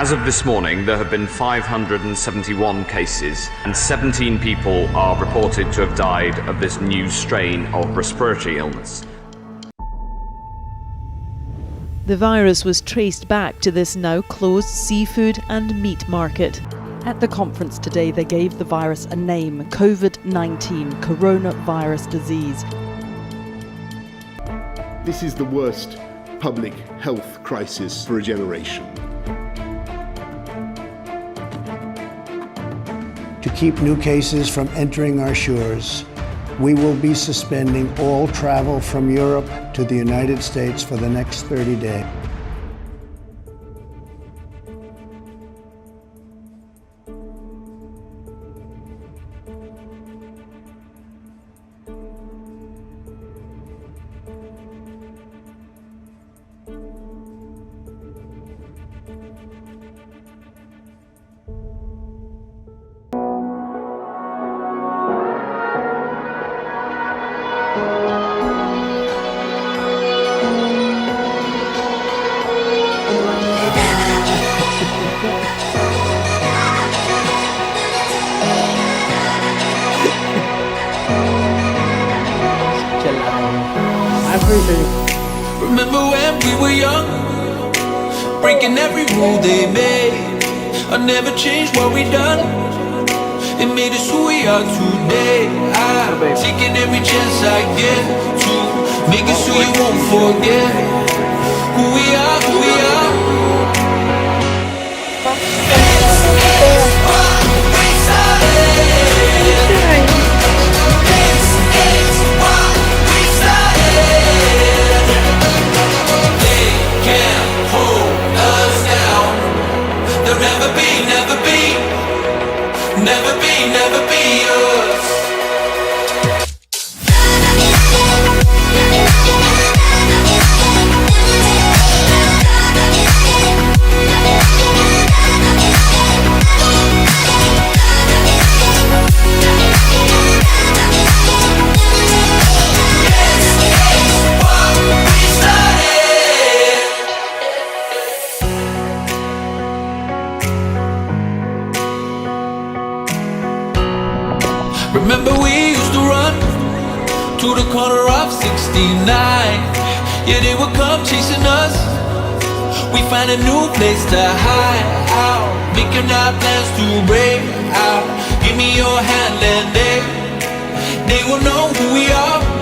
As of this morning, there have been 571 cases, and 17 people are reported to have died of this new strain of respiratory illness. The virus was traced back to this now closed seafood and meat market. At the conference today, they gave the virus a name, COVID-19, coronavirus disease. This is the worst public health crisis for a generation. To keep new cases from entering our shores, we will be suspending all travel from Europe to the United States for the next 30 days. Remember when we were young, breaking every rule they made. I never changed what we done. It made us who we are today. I'm taking every chance I get to make it so you won't forget who we are, who we are. This is what we started. This is what we started. They can't hold us down. They'll never be, never be, never be, never be us. Remember we used to run to the corner of 69. Yeah, they would come chasing us. We find a new place to hide out, making our plans to break out. Give me your hand and they will know who we are.